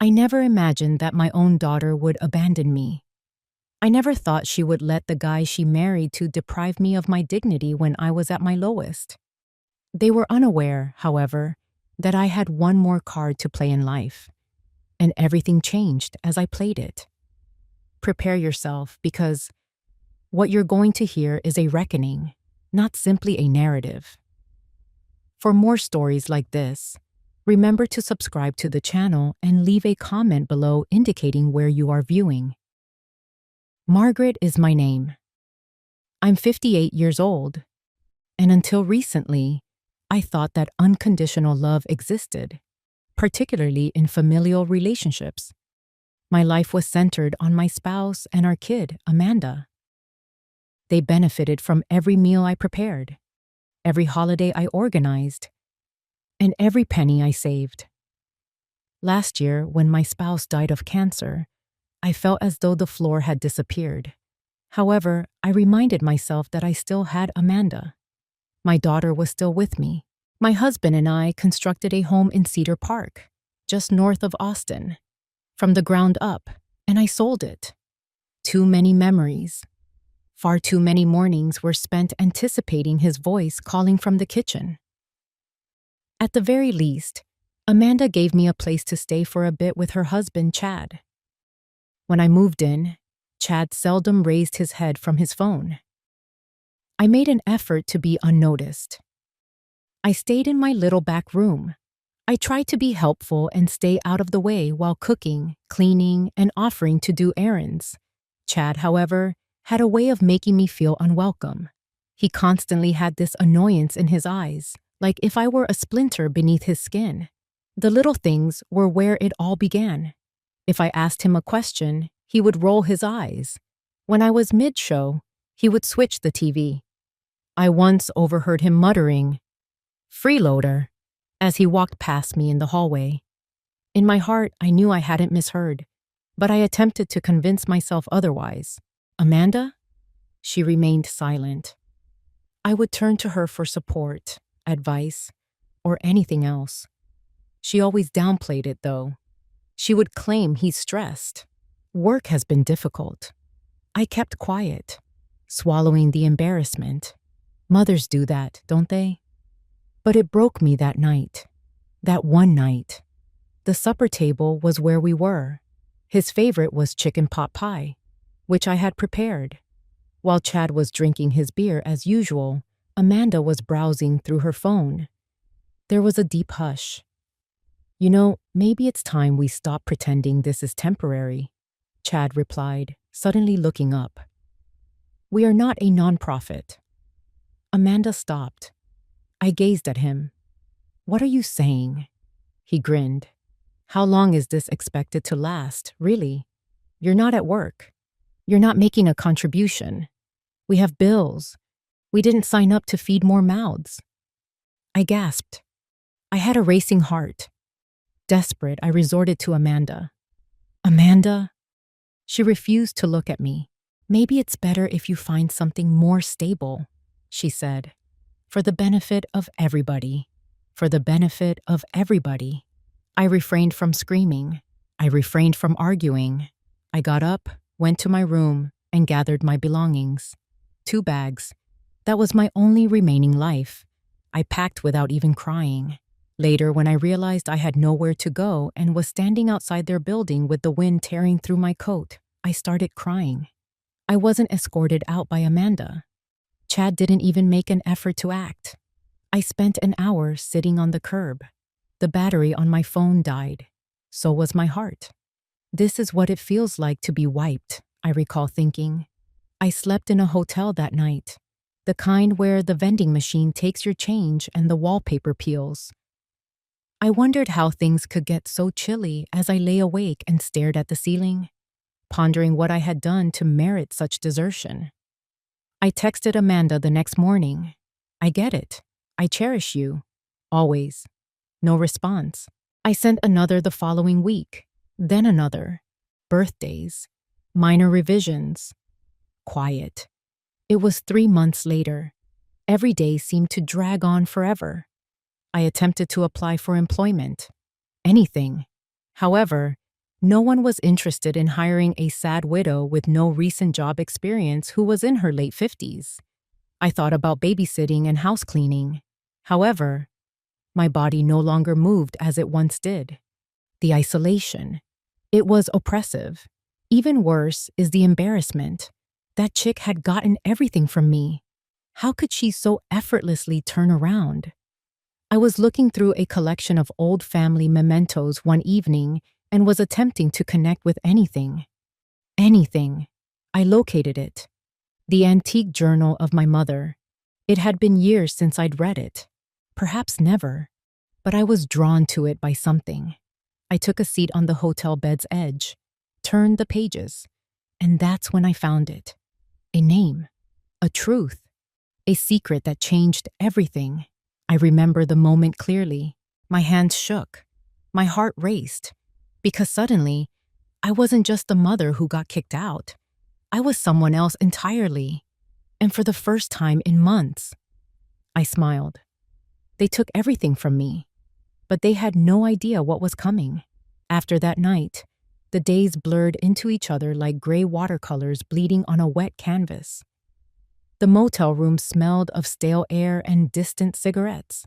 I never imagined that my own daughter would abandon me. I never thought she would let the guy she married to deprive me of my dignity when I was at my lowest. They were unaware, however, that I had one more card to play in life, and everything changed as I played it. Prepare yourself, because what you're going to hear is a reckoning, not simply a narrative. For more stories like this, remember to subscribe to the channel and leave a comment below indicating where you are viewing. Margaret is my name. I'm 58 years old, and until recently, I thought that unconditional love existed, particularly in familial relationships. My life was centered on my spouse and our kid, Amanda. They benefited from every meal I prepared, every holiday I organized, and every penny I saved. Last year, when my spouse died of cancer, I felt as though the floor had disappeared. However, I reminded myself that I still had Amanda. My daughter was still with me. My husband and I constructed a home in Cedar Park, just north of Austin, from the ground up, and I sold it. Too many memories. Far too many mornings were spent anticipating his voice calling from the kitchen. At the very least, Amanda gave me a place to stay for a bit with her husband, Chad. When I moved in, Chad seldom raised his head from his phone. I made an effort to be unnoticed. I stayed in my little back room. I tried to be helpful and stay out of the way while cooking, cleaning, and offering to do errands. Chad, however, had a way of making me feel unwelcome. He constantly had this annoyance in his eyes, like if I were a splinter beneath his skin. The little things were where it all began. If I asked him a question, he would roll his eyes. When I was mid-show, he would switch the TV. I once overheard him muttering, "Freeloader," as he walked past me in the hallway. In my heart, I knew I hadn't misheard, but I attempted to convince myself otherwise. Amanda? She remained silent. I would turn to her for support, advice, or anything else. She always downplayed it, though. She would claim he's stressed. Work has been difficult. I kept quiet, swallowing the embarrassment. Mothers do that, don't they? But it broke me that night. That one night. The supper table was where we were. His favorite was chicken pot pie, which I had prepared. While Chad was drinking his beer as usual, Amanda was browsing through her phone. There was a deep hush. "You know, maybe it's time we stop pretending this is temporary," Chad replied, suddenly looking up. "We are not a nonprofit." Amanda stopped. I gazed at him. "What are you saying?" He grinned. "How long is this expected to last, really? You're not at work. You're not making a contribution. We have bills. We didn't sign up to feed more mouths." I gasped. I had a racing heart. Desperate, I resorted to Amanda. "Amanda?" She refused to look at me. "Maybe it's better if you find something more stable," she said. "For the benefit of everybody. For the benefit of everybody." I refrained from screaming. I refrained from arguing. I got up, went to my room, and gathered my belongings. 2 bags. That was my only remaining life. I packed without even crying. Later, when I realized I had nowhere to go and was standing outside their building with the wind tearing through my coat, I started crying. I wasn't escorted out by Amanda. Chad didn't even make an effort to act. I spent an hour sitting on the curb. The battery on my phone died. So was my heart. This is what it feels like to be wiped, I recall thinking. I slept in a hotel that night, the kind where the vending machine takes your change and the wallpaper peels. I wondered how things could get so chilly as I lay awake and stared at the ceiling, pondering what I had done to merit such desertion. I texted Amanda the next morning. "I get it. I cherish you. Always." No response. I sent another the following week, then another. Birthdays. Minor revisions. Quiet. It was 3 months later. Every day seemed to drag on forever. I attempted to apply for employment. Anything. However, No one was interested in hiring a sad widow with no recent job experience who was in her late 50s. I thought about babysitting and house cleaning. However, my body no longer moved as it once did. The isolation. It was oppressive. Even worse is the embarrassment. That chick had gotten everything from me. How could she so effortlessly turn around? I was looking through a collection of old family mementos one evening and was attempting to connect with anything. Anything. I located it. The antique journal of my mother. It had been years since I'd read it. Perhaps never. But I was drawn to it by something. I took a seat on the hotel bed's edge, turned the pages, and that's when I found it. A name. A truth. A secret that changed everything. I remember the moment clearly. My hands shook. My heart raced. Because suddenly, I wasn't just the mother who got kicked out. I was someone else entirely. And for the first time in months. I smiled. They took everything from me. But they had no idea what was coming. After that night, the days blurred into each other like gray watercolors bleeding on a wet canvas. The motel room smelled of stale air and distant cigarettes.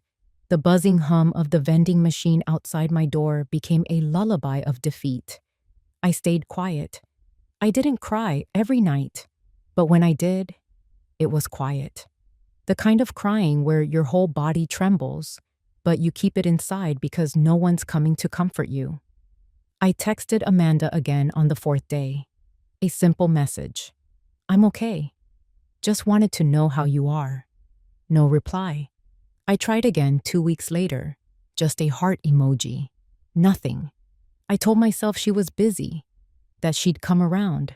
The buzzing hum of the vending machine outside my door became a lullaby of defeat. I stayed quiet. I didn't cry every night, but when I did, it was quiet. The kind of crying where your whole body trembles, but you keep it inside because no one's coming to comfort you. I texted Amanda again on the fourth day. A simple message. I'm okay. Just wanted to know how you are. No reply. I tried again 2 weeks later. Just a heart emoji. Nothing. I told myself she was busy, that she'd come around,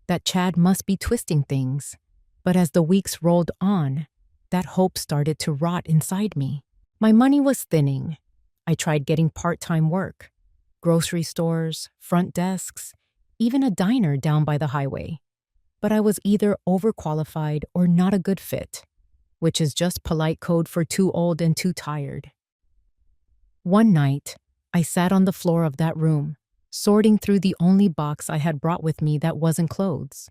that Chad must be twisting things. But as the weeks rolled on, that hope started to rot inside me. My money was thinning. I tried getting part-time work. Grocery stores, front desks, even a diner down by the highway. But I was either overqualified or not a good fit, which is just polite code for too old and too tired. One night, I sat on the floor of that room, sorting through the only box I had brought with me that wasn't clothes.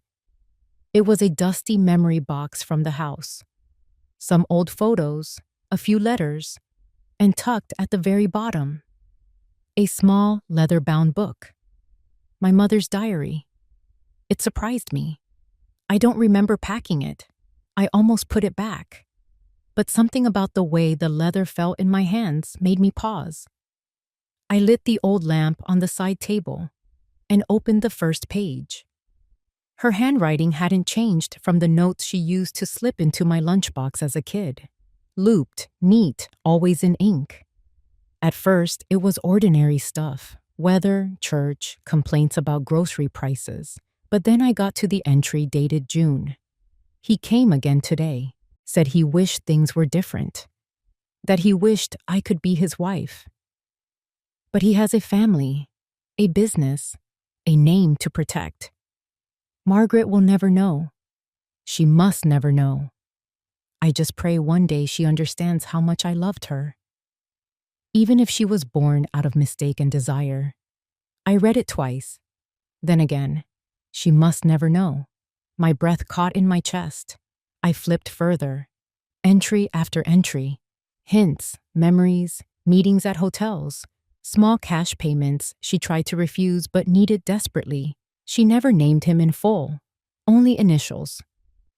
It was a dusty memory box from the house. Some old photos, a few letters, and tucked at the very bottom, a small leather-bound book. My mother's diary. It surprised me. I don't remember packing it. I almost put it back. But something about the way the leather felt in my hands made me pause. I lit the old lamp on the side table and opened the first page. Her handwriting hadn't changed from the notes she used to slip into my lunchbox as a kid. Looped, neat, always in ink. At first, it was ordinary stuff. Weather, church, complaints about grocery prices. But then I got to the entry dated June. He came again today, said he wished things were different, that he wished I could be his wife. But he has a family, a business, a name to protect. Margaret will never know. She must never know. I just pray one day she understands how much I loved her. Even if she was born out of mistake and desire. I read it twice. Then again, she must never know. My breath caught in my chest. I flipped further. Entry after entry. Hints, memories, meetings at hotels. Small cash payments she tried to refuse but needed desperately. She never named him in full. Only initials.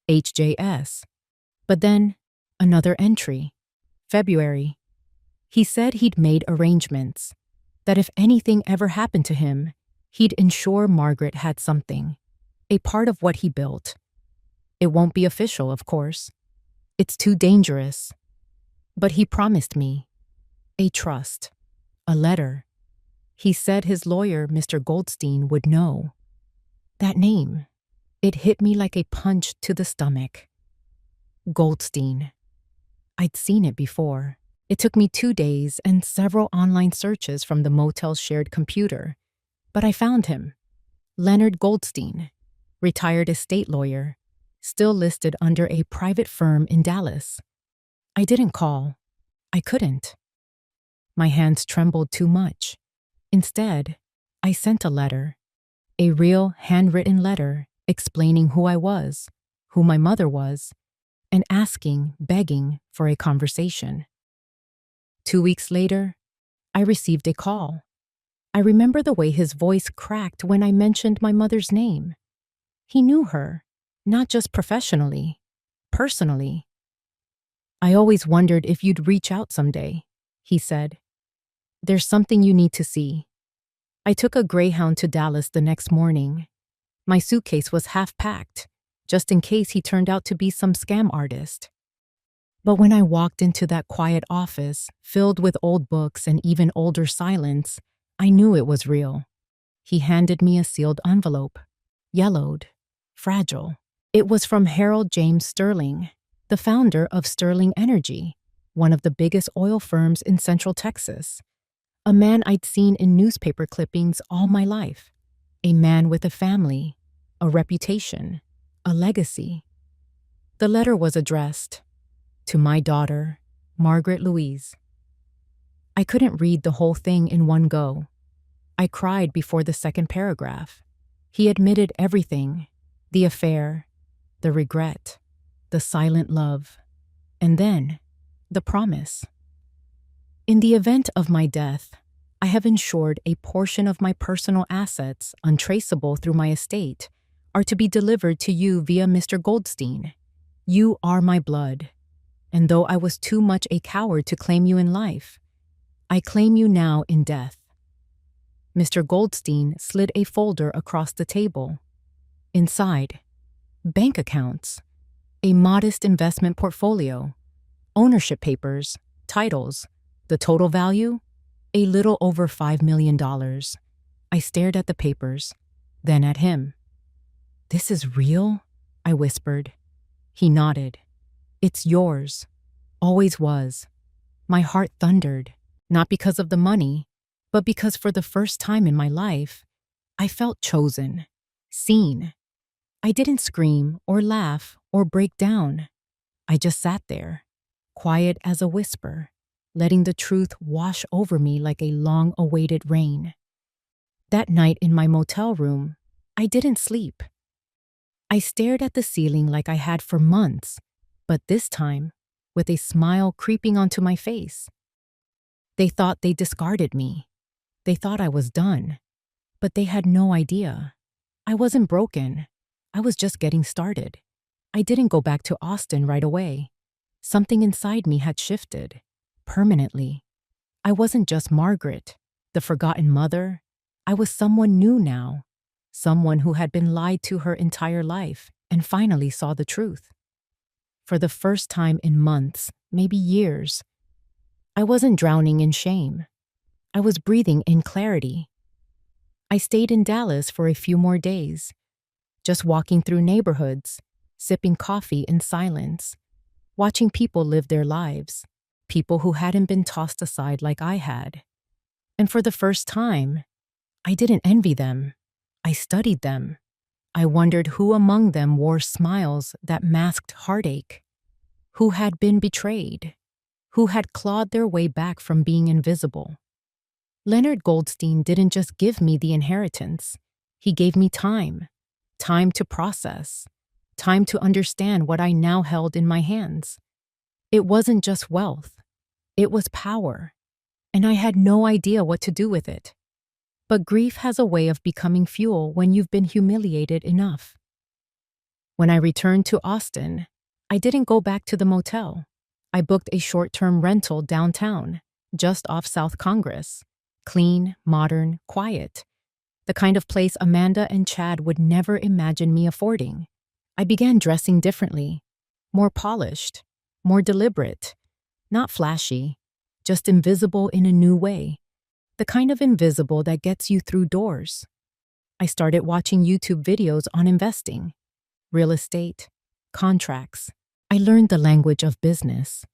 HJS. But then, another entry. February. He said he'd made arrangements. That if anything ever happened to him, he'd ensure Margaret had something. A part of what he built. It won't be official, of course. It's too dangerous. But he promised me. A trust. A letter. He said his lawyer, Mr. Goldstein, would know. That name. It hit me like a punch to the stomach. Goldstein. I'd seen it before. It took me 2 days and several online searches from the motel's shared computer. But I found him. Leonard Goldstein. Retired estate lawyer. Still listed under a private firm in Dallas. I didn't call. I couldn't. My hands trembled too much. Instead, I sent a letter, a real handwritten letter explaining who I was, who my mother was, and asking, begging for a conversation. 2 weeks later, I received a call. I remember the way his voice cracked when I mentioned my mother's name. He knew her, not just professionally, personally. "I always wondered if you'd reach out someday," he said. "There's something you need to see." I took a Greyhound to Dallas the next morning. My suitcase was half packed, just in case he turned out to be some scam artist. But when I walked into that quiet office, filled with old books and even older silence, I knew it was real. He handed me a sealed envelope, yellowed, fragile. It was from Harold James Sterling, the founder of Sterling Energy, one of the biggest oil firms in Central Texas. A man I'd seen in newspaper clippings all my life. A man with a family, a reputation, a legacy. The letter was addressed to my daughter, Margaret Louise. I couldn't read the whole thing in one go. I cried before the second paragraph. He admitted everything, the affair, the regret, the silent love, and then the promise. "In the event of my death, I have ensured a portion of my personal assets, untraceable through my estate, are to be delivered to you via Mr. Goldstein. You are my blood, and though I was too much a coward to claim you in life, I claim you now in death." Mr. Goldstein slid a folder across the table. Inside, bank accounts, a modest investment portfolio, ownership papers, titles, the total value, a little over $5 million. I stared at the papers, then at him. "This is real?" I whispered. He nodded. "It's yours. Always was." My heart thundered, not because of the money, but because for the first time in my life, I felt chosen, seen. I didn't scream or laugh or break down. I just sat there, quiet as a whisper, letting the truth wash over me like a long-awaited rain. That night in my motel room, I didn't sleep. I stared at the ceiling like I had for months, but this time, with a smile creeping onto my face. They thought they discarded me. They thought I was done. But they had no idea. I wasn't broken. I was just getting started. I didn't go back to Austin right away. Something inside me had shifted, permanently. I wasn't just Margaret, the forgotten mother. I was someone new now, someone who had been lied to her entire life and finally saw the truth. For the first time in months, maybe years, I wasn't drowning in shame. I was breathing in clarity. I stayed in Dallas for a few more days, just walking through neighborhoods, sipping coffee in silence, watching people live their lives, people who hadn't been tossed aside like I had. And for the first time, I didn't envy them. I studied them. I wondered who among them wore smiles that masked heartache, who had been betrayed, who had clawed their way back from being invisible. Leonard Goldstein didn't just give me the inheritance. He gave me time to process, time to understand what I now held in my hands. It wasn't just wealth. It was power, and I had no idea what to do with it. But grief has a way of becoming fuel when you've been humiliated enough. When I returned to Austin, I didn't go back to the motel. I booked a short-term rental downtown, just off South Congress. Clean, modern, quiet. The kind of place Amanda and Chad would never imagine me affording. I began dressing differently, more polished, more deliberate. Not flashy, just invisible in a new way. The kind of invisible that gets you through doors. I started watching YouTube videos on investing, real estate, contracts. I learned the language of business.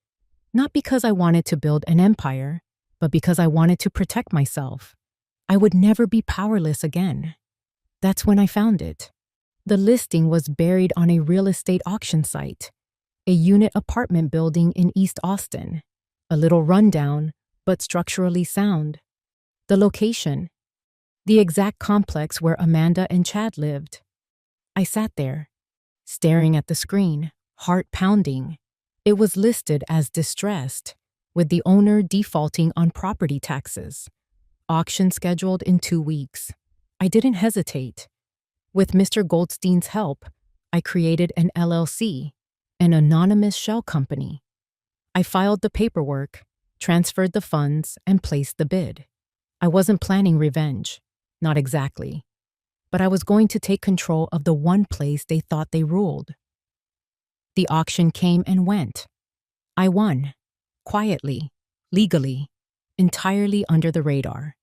Not because I wanted to build an empire, but because I wanted to protect myself. I would never be powerless again. That's when I found it. The listing was buried on a real estate auction site, a unit apartment building in East Austin, a little rundown, but structurally sound. The location, the exact complex where Amanda and Chad lived. I sat there, staring at the screen, heart pounding. It was listed as distressed, with the owner defaulting on property taxes. Auction scheduled in 2 weeks. I didn't hesitate. With Mr. Goldstein's help, I created an LLC, an anonymous shell company. I filed the paperwork, transferred the funds, and placed the bid. I wasn't planning revenge, not exactly, but I was going to take control of the one place they thought they ruled. The auction came and went. I won, quietly, legally, entirely under the radar.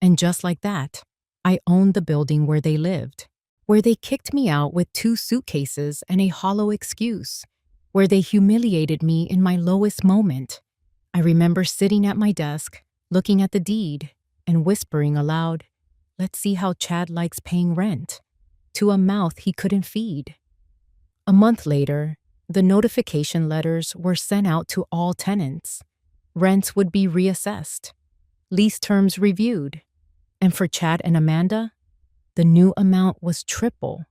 And just like that, I owned the building where they lived, where they kicked me out with 2 suitcases and a hollow excuse, where they humiliated me in my lowest moment. I remember sitting at my desk, looking at the deed, and whispering aloud, "Let's see how Chad likes paying rent," to a mouth he couldn't feed. A month later, the notification letters were sent out to all tenants. Rents would be reassessed, lease terms reviewed, and for Chad and Amanda, the new amount was triple,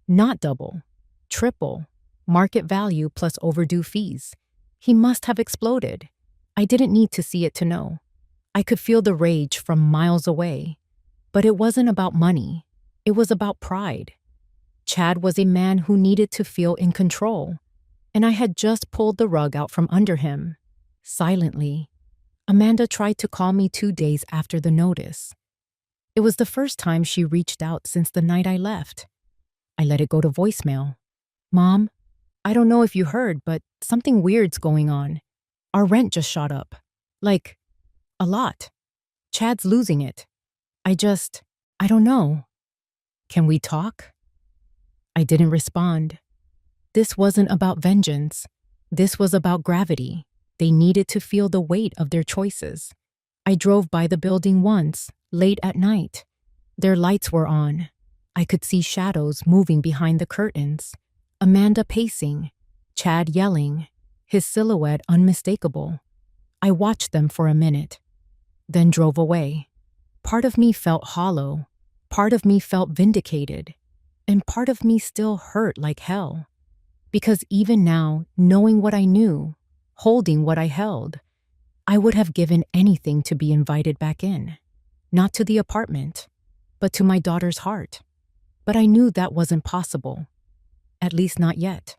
not double, triple, market value plus overdue fees. He must have exploded. I didn't need to see it to know. I could feel the rage from miles away. But it wasn't about money. It was about pride. Chad was a man who needed to feel in control, and I had just pulled the rug out from under him. Silently, Amanda tried to call me 2 days after the notice. It was the first time she reached out since the night I left. I let it go to voicemail. "Mom, I don't know if you heard, but something weird's going on. Our rent just shot up. Like, a lot. Chad's losing it. I don't know. Can we talk?" I didn't respond. This wasn't about vengeance. This was about gravity. They needed to feel the weight of their choices. I drove by the building once, late at night. Their lights were on. I could see shadows moving behind the curtains. Amanda pacing, Chad yelling, his silhouette unmistakable. I watched them for a minute, then drove away. Part of me felt hollow, part of me felt vindicated, and part of me still hurt like hell. Because even now, knowing what I knew, holding what I held, I would have given anything to be invited back in. Not to the apartment, but to my daughter's heart. But I knew that wasn't possible. At least not yet.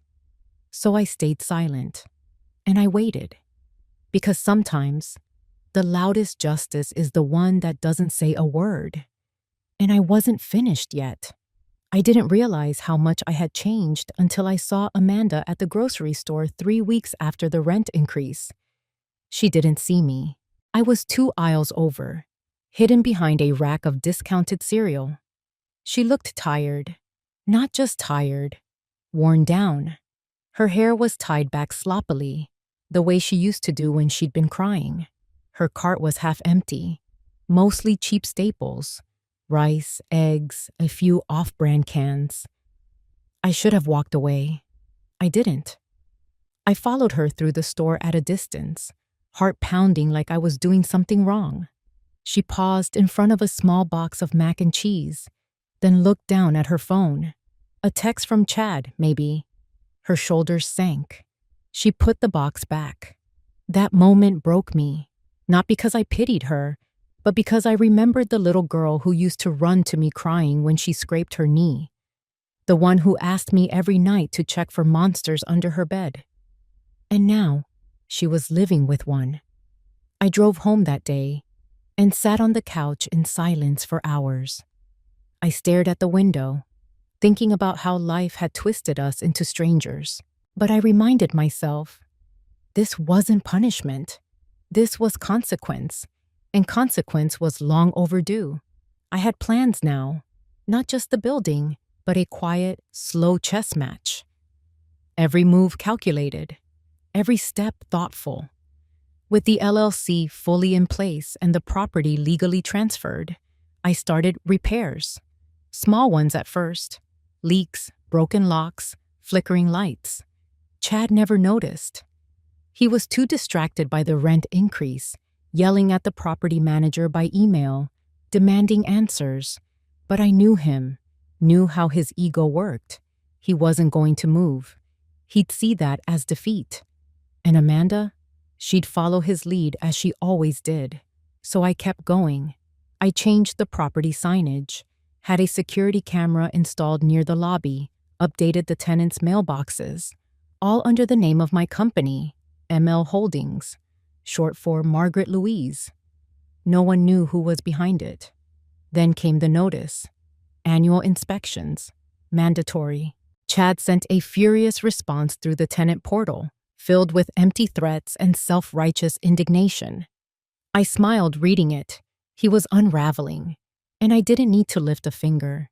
So I stayed silent. And I waited. Because sometimes, the loudest justice is the one that doesn't say a word. And I wasn't finished yet. I didn't realize how much I had changed until I saw Amanda at the grocery store 3 weeks after the rent increase. She didn't see me. I was 2 aisles over, hidden behind a rack of discounted cereal. She looked tired. Not just tired, worn down. Her hair was tied back sloppily, the way she used to do when she'd been crying. Her cart was half empty, mostly cheap staples. Rice, eggs, a few off-brand cans. I should have walked away. I didn't. I followed her through the store at a distance, heart pounding like I was doing something wrong. She paused in front of a small box of mac and cheese, then looked down at her phone. A text from Chad, maybe. Her shoulders sank. She put the box back. That moment broke me, not because I pitied her, but because I remembered the little girl who used to run to me crying when she scraped her knee. The one who asked me every night to check for monsters under her bed. And now, she was living with one. I drove home that day and sat on the couch in silence for hours. I stared at the window, thinking about how life had twisted us into strangers. But I reminded myself, this wasn't punishment. This was consequence. And consequence was long overdue. I had plans now, not just the building, but a quiet, slow chess match. Every move calculated, every step thoughtful. With the LLC fully in place and the property legally transferred, I started repairs. Small ones at first. Leaks, broken locks, flickering lights. Chad never noticed. He was too distracted by the rent increase, yelling at the property manager by email, demanding answers. But I knew him, knew how his ego worked. He wasn't going to move. He'd see that as defeat. And Amanda? She'd follow his lead as she always did. So I kept going. I changed the property signage, had a security camera installed near the lobby, updated the tenants' mailboxes, all under the name of my company, ML Holdings, short for Margaret Louise. No one knew who was behind it. Then came the notice. Annual inspections. Mandatory. Chad sent a furious response through the tenant portal, filled with empty threats and self-righteous indignation. I smiled reading it. He was unraveling, and I didn't need to lift a finger.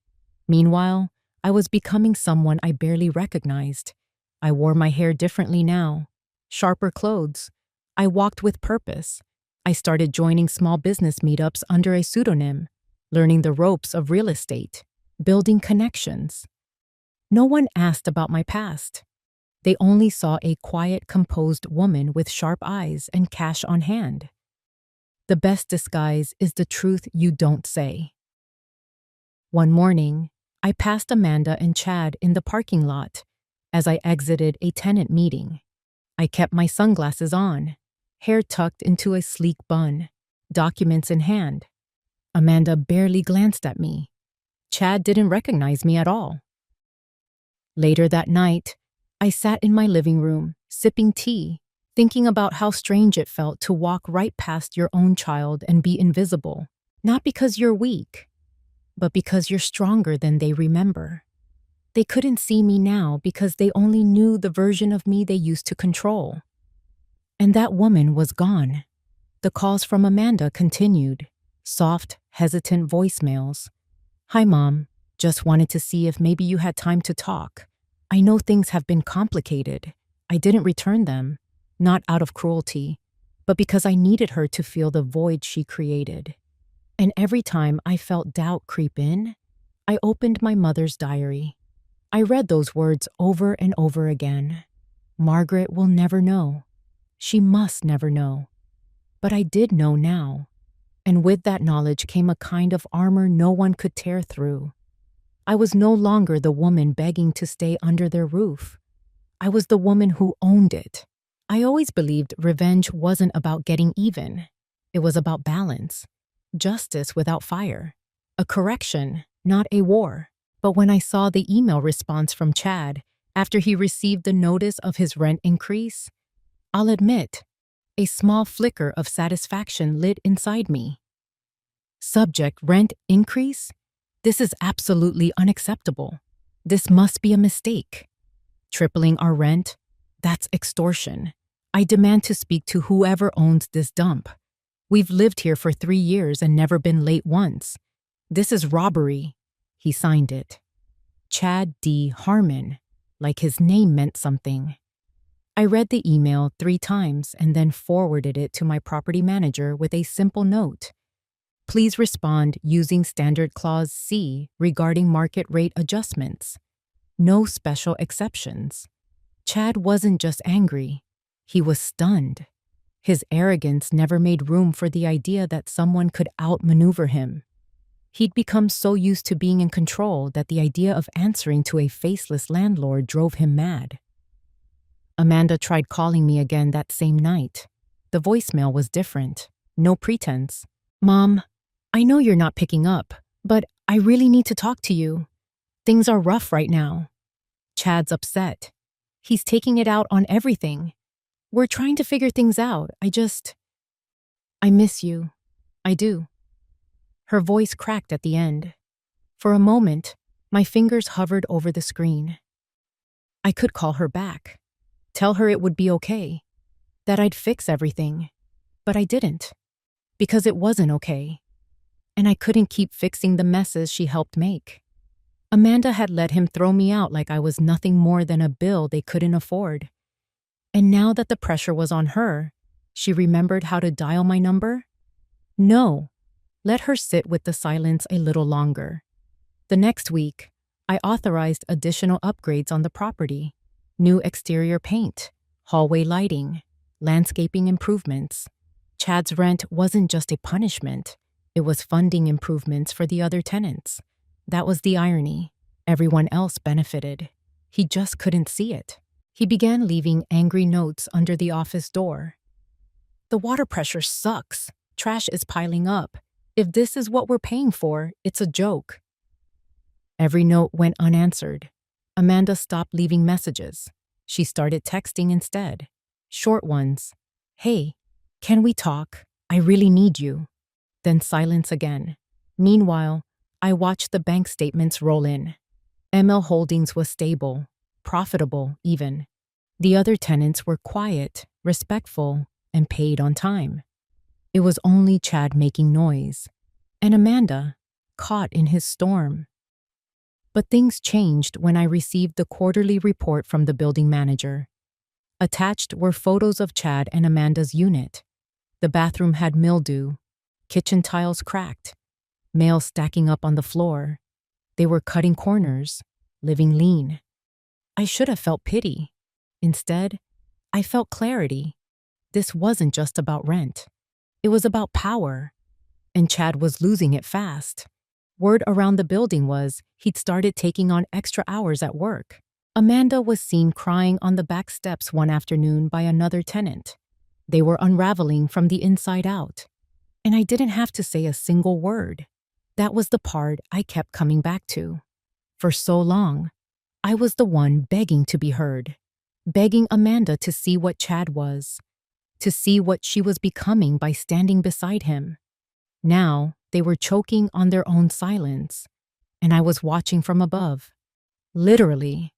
Meanwhile, I was becoming someone I barely recognized. I wore my hair differently now. Sharper clothes. I walked with purpose. I started joining small business meetups under a pseudonym, learning the ropes of real estate, building connections. No one asked about my past. They only saw a quiet, composed woman with sharp eyes and cash on hand. The best disguise is the truth you don't say. One morning, I passed Amanda and Chad in the parking lot as I exited a tenant meeting. I kept my sunglasses on, hair tucked into a sleek bun, documents in hand. Amanda barely glanced at me. Chad didn't recognize me at all. Later that night, I sat in my living room, sipping tea, thinking about how strange it felt to walk right past your own child and be invisible, not because you're weak, but because you're stronger than they remember. They couldn't see me now because they only knew the version of me they used to control. And that woman was gone. The calls from Amanda continued, soft, hesitant voicemails. "Hi, Mom. Just wanted to see if maybe you had time to talk. I know things have been complicated. I didn't return them, not out of cruelty, but because I needed her to feel the void she created." And every time I felt doubt creep in, I opened my mother's diary. I read those words over and over again. Margaret will never know. She must never know. But I did know now. And with that knowledge came a kind of armor no one could tear through. I was no longer the woman begging to stay under their roof. I was the woman who owned it. I always believed revenge wasn't about getting even. It was about balance. Justice without fire. A correction, not a war. But when I saw the email response from Chad after he received the notice of his rent increase, I'll admit, a small flicker of satisfaction lit inside me. Subject: rent increase? This is absolutely unacceptable. This must be a mistake. Tripling our rent? That's extortion. I demand to speak to whoever owns this dump. We've lived here for 3 years and never been late once. This is robbery. He signed it. Chad D. Harmon, like his name meant something. I read the email 3 times and then forwarded it to my property manager with a simple note. Please respond using Standard Clause C regarding market rate adjustments. No special exceptions. Chad wasn't just angry. He was stunned. His arrogance never made room for the idea that someone could outmaneuver him. He'd become so used to being in control that the idea of answering to a faceless landlord drove him mad. Amanda tried calling me again that same night. The voicemail was different. No pretense. "Mom, I know you're not picking up, but I really need to talk to you. Things are rough right now. Chad's upset. He's taking it out on everything. We're trying to figure things out. I miss you. I do." Her voice cracked at the end. For a moment, my fingers hovered over the screen. I could call her back, tell her it would be okay, that I'd fix everything. But I didn't, because it wasn't okay. And I couldn't keep fixing the messes she helped make. Amanda had let him throw me out like I was nothing more than a bill they couldn't afford. And now that the pressure was on her, she remembered how to dial my number? No. Let her sit with the silence a little longer. The next week, I authorized additional upgrades on the property. New exterior paint, hallway lighting, landscaping improvements. Chad's rent wasn't just a punishment. It was funding improvements for the other tenants. That was the irony. Everyone else benefited. He just couldn't see it. He began leaving angry notes under the office door. The water pressure sucks. Trash is piling up. If this is what we're paying for, it's a joke. Every note went unanswered. Amanda stopped leaving messages. She started texting instead. Short ones. Hey, can we talk? I really need you. Then silence again. Meanwhile, I watched the bank statements roll in. ML Holdings was stable, profitable even. The other tenants were quiet, respectful, and paid on time. It was only Chad making noise, and Amanda, caught in his storm. But things changed when I received the quarterly report from the building manager. Attached were photos of Chad and Amanda's unit. The bathroom had mildew, kitchen tiles cracked, mail stacking up on the floor. They were cutting corners, living lean. I should have felt pity. Instead, I felt clarity. This wasn't just about rent. It was about power. And Chad was losing it fast. Word around the building was he'd started taking on extra hours at work. Amanda was seen crying on the back steps one afternoon by another tenant. They were unraveling from the inside out. And I didn't have to say a single word. That was the part I kept coming back to. For so long, I was the one begging to be heard, begging Amanda to see what Chad was, to see what she was becoming by standing beside him. Now, they were choking on their own silence, and I was watching from above. Literally.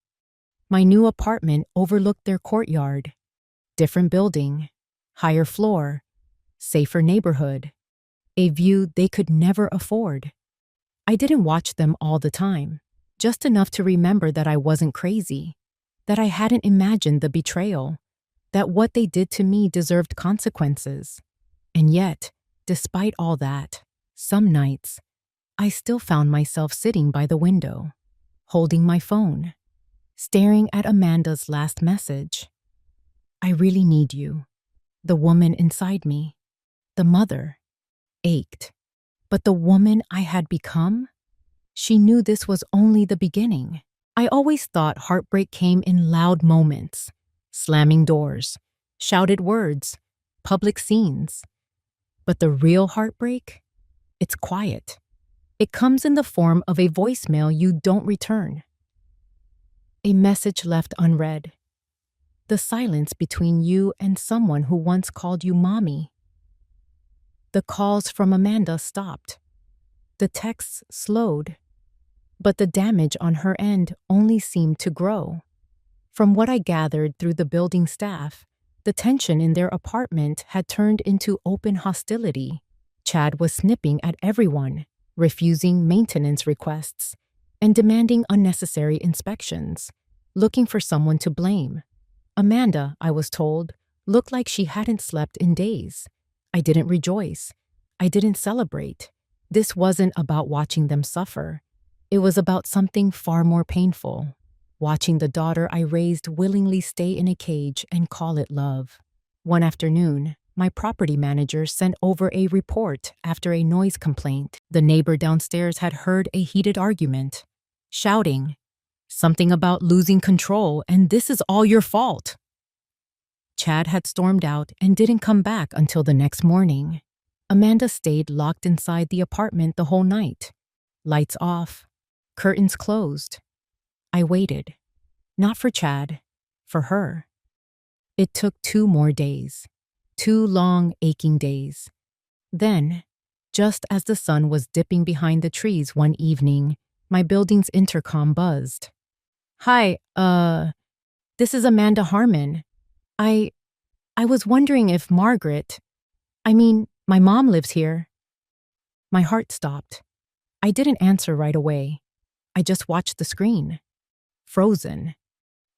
My new apartment overlooked their courtyard. Different building, higher floor, safer neighborhood. A view they could never afford. I didn't watch them all the time, just enough to remember that I wasn't crazy, that I hadn't imagined the betrayal, that what they did to me deserved consequences. And yet, despite all that, some nights, I still found myself sitting by the window, holding my phone, staring at Amanda's last message. I really need you. The woman inside me, the mother, ached. But the woman I had become? She knew this was only the beginning. I always thought heartbreak came in loud moments, slamming doors, shouted words, public scenes. But the real heartbreak? It's quiet. It comes in the form of a voicemail you don't return. A message left unread. The silence between you and someone who once called you mommy. The calls from Amanda stopped. The texts slowed. But the damage on her end only seemed to grow. From what I gathered through the building staff, the tension in their apartment had turned into open hostility. Chad was snipping at everyone, refusing maintenance requests, and demanding unnecessary inspections, looking for someone to blame. Amanda, I was told, looked like she hadn't slept in days. I didn't rejoice. I didn't celebrate. This wasn't about watching them suffer. It was about something far more painful. Watching the daughter I raised willingly stay in a cage and call it love. One afternoon, my property manager sent over a report after a noise complaint. The neighbor downstairs had heard a heated argument, shouting, "Something about losing control, and this is all your fault." Chad had stormed out and didn't come back until the next morning. Amanda stayed locked inside the apartment the whole night. Lights off, curtains closed. I waited. Not for Chad, for her. It took 2 more days. 2 long, aching days. Then, just as the sun was dipping behind the trees one evening, my building's intercom buzzed. "Hi, this is Amanda Harmon. I was wondering if my mom lives here." My heart stopped. I didn't answer right away. I just watched the screen. Frozen.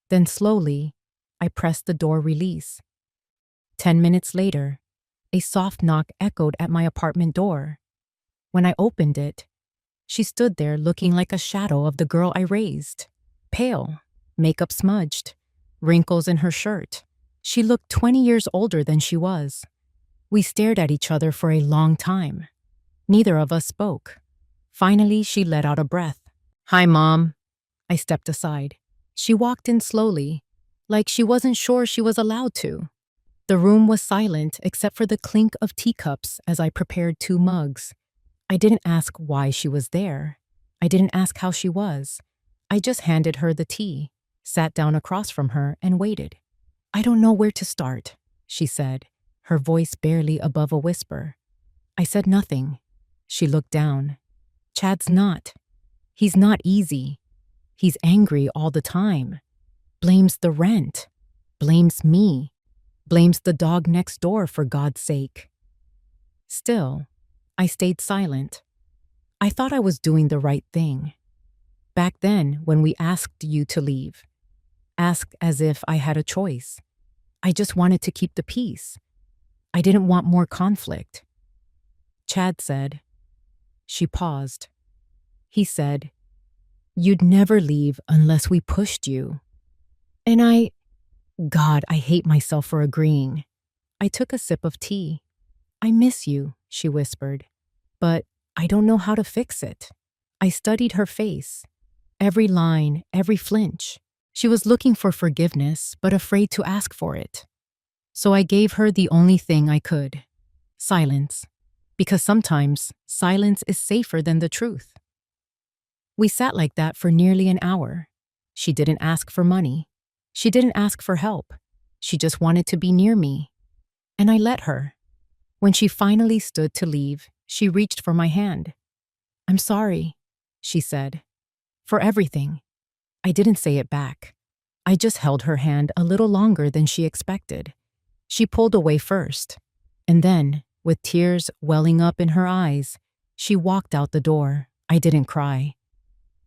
Then slowly, I pressed the door release. 10 minutes later, a soft knock echoed at my apartment door. When I opened it, she stood there looking like a shadow of the girl I raised. Pale, makeup smudged, wrinkles in her shirt. She looked 20 years older than she was. We stared at each other for a long time. Neither of us spoke. Finally, she let out a breath. "Hi, Mom." I stepped aside. She walked in slowly, like she wasn't sure she was allowed to. The room was silent except for the clink of teacups as I prepared 2 mugs. I didn't ask why she was there. I didn't ask how she was. I just handed her the tea, sat down across from her, and waited. "I don't know where to start," she said, her voice barely above a whisper. I said nothing. She looked down. "Chad's not. He's not easy. He's angry all the time. Blames the rent. Blames me. Blames the dog next door, for God's sake." Still, I stayed silent. I thought I was doing the right thing. Back then, when we asked you to leave, asked as if I had a choice. I just wanted to keep the peace. I didn't want more conflict. Chad said. She paused. He said, "You'd never leave unless we pushed you." And God, I hate myself for agreeing. I took a sip of tea. "I miss you," she whispered, "but I don't know how to fix it." I studied her face. Every line, every flinch. She was looking for forgiveness, but afraid to ask for it. So I gave her the only thing I could. Silence. Because sometimes silence is safer than the truth. We sat like that for nearly an hour. She didn't ask for money. She didn't ask for help. She just wanted to be near me. And I let her. When she finally stood to leave, she reached for my hand. "I'm sorry," she said. "For everything." I didn't say it back. I just held her hand a little longer than she expected. She pulled away first. And then, with tears welling up in her eyes, she walked out the door. I didn't cry.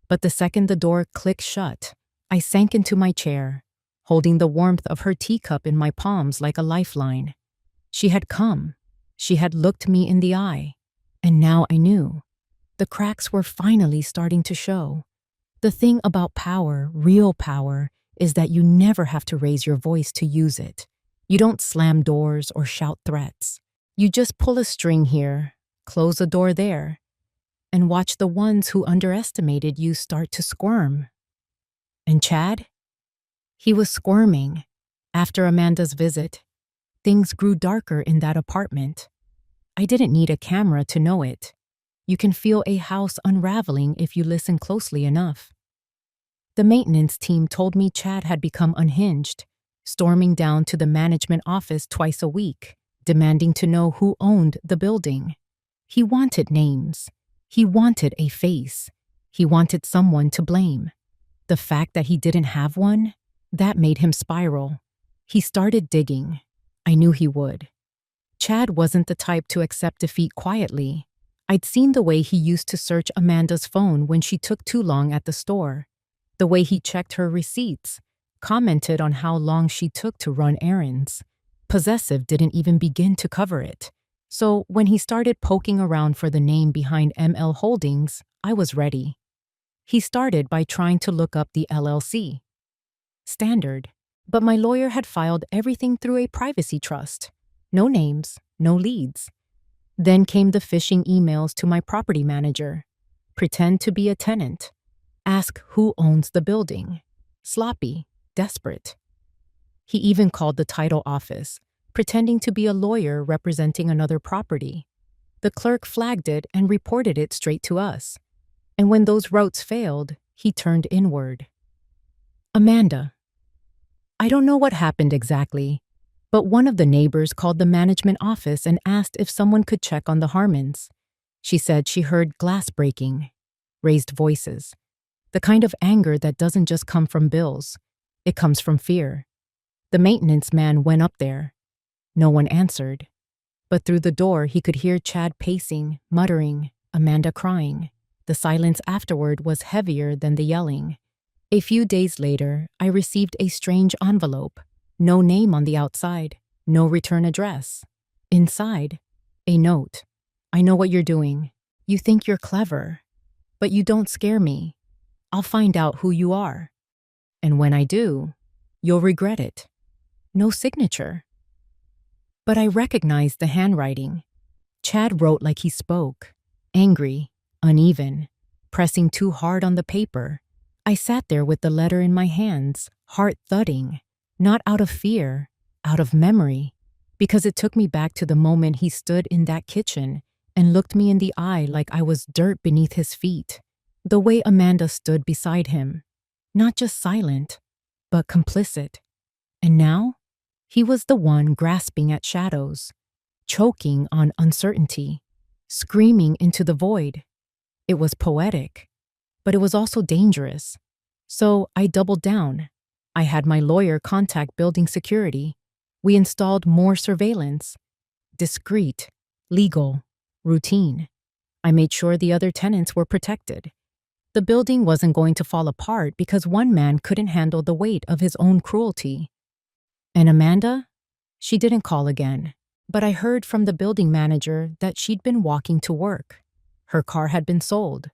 But the second the door clicked shut, I sank into my chair, holding the warmth of her teacup in my palms like a lifeline. She had come. She had looked me in the eye. And now I knew. The cracks were finally starting to show. The thing about power, real power, is that you never have to raise your voice to use it. You don't slam doors or shout threats. You just pull a string here, close a door there, and watch the ones who underestimated you start to squirm. And Chad? He was squirming. After Amanda's visit, things grew darker in that apartment. I didn't need a camera to know it. You can feel a house unraveling if you listen closely enough. The maintenance team told me Chad had become unhinged, storming down to the management office twice a week, demanding to know who owned the building. He wanted names. He wanted a face. He wanted someone to blame. The fact that he didn't have one, that made him spiral. He started digging. I knew he would. Chad wasn't the type to accept defeat quietly. I'd seen the way he used to search Amanda's phone when she took too long at the store, the way he checked her receipts, commented on how long she took to run errands. Possessive didn't even begin to cover it. So when he started poking around for the name behind ML Holdings, I was ready. He started by trying to look up the LLC. Standard. But my lawyer had filed everything through a privacy trust. No names, no leads. Then came the phishing emails to my property manager. Pretend to be a tenant. Ask who owns the building. Sloppy, desperate. He even called the title office, pretending to be a lawyer representing another property. The clerk flagged it and reported it straight to us. And when those routes failed, he turned inward. Amanda. I don't know what happened exactly, but one of the neighbors called the management office and asked if someone could check on the Harmons. She said she heard glass breaking, raised voices, the kind of anger that doesn't just come from bills, it comes from fear. The maintenance man went up there. No one answered, but through the door he could hear Chad pacing, muttering, Amanda crying. The silence afterward was heavier than the yelling. A few days later, I received a strange envelope. No name on the outside, no return address. Inside, a note. I know what you're doing. You think you're clever, but you don't scare me. I'll find out who you are. And when I do, you'll regret it. No signature. But I recognized the handwriting. Chad wrote like he spoke. angry, uneven, pressing too hard on the paper. I sat there with the letter in my hands, heart thudding, not out of fear, out of memory, because it took me back to the moment he stood in that kitchen and looked me in the eye like I was dirt beneath his feet. The way Amanda stood beside him, not just silent, but complicit. And now, he was the one grasping at shadows, choking on uncertainty, screaming into the void. It was poetic, but it was also dangerous. So I doubled down. I had my lawyer contact building security. We installed more surveillance. Discreet, legal, routine. I made sure the other tenants were protected. The building wasn't going to fall apart because one man couldn't handle the weight of his own cruelty. And Amanda? She didn't call again. But I heard from the building manager that she'd been walking to work. Her car had been sold.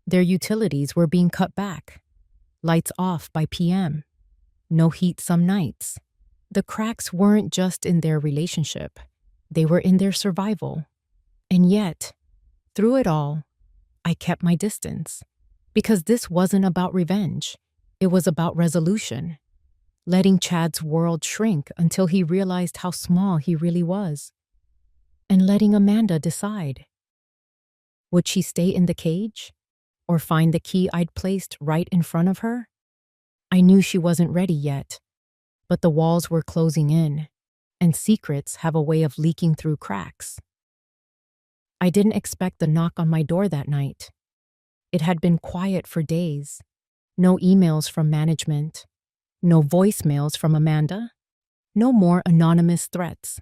Their utilities were being cut back. Lights off by PM. No heat some nights. The cracks weren't just in their relationship. They were in their survival. And yet, through it all, I kept my distance. Because this wasn't about revenge. It was about resolution. Letting Chad's world shrink until he realized how small he really was. And letting Amanda decide. Would she stay in the cage? Or find the key I'd placed right in front of her? I knew she wasn't ready yet, but the walls were closing in, and secrets have a way of leaking through cracks. I didn't expect the knock on my door that night. It had been quiet for days. No emails from management. No voicemails from Amanda. No more anonymous threats.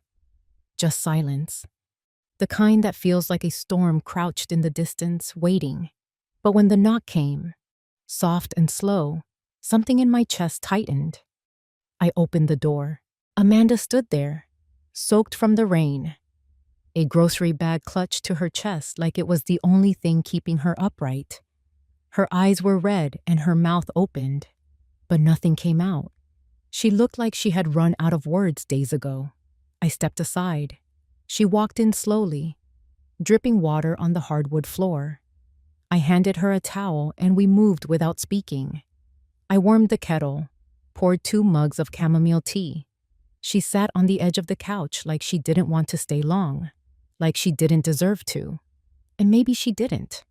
Just silence. The kind that feels like a storm crouched in the distance, waiting. But when the knock came, soft and slow, something in my chest tightened. I opened the door. Amanda stood there, soaked from the rain. A grocery bag clutched to her chest like it was the only thing keeping her upright. Her eyes were red and her mouth opened, but nothing came out. She looked like she had run out of words days ago. I stepped aside. She walked in slowly, dripping water on the hardwood floor. I handed her a towel and we moved without speaking. I warmed the kettle, poured 2 mugs of chamomile tea. She sat on the edge of the couch like she didn't want to stay long, like she didn't deserve to. And maybe she didn't.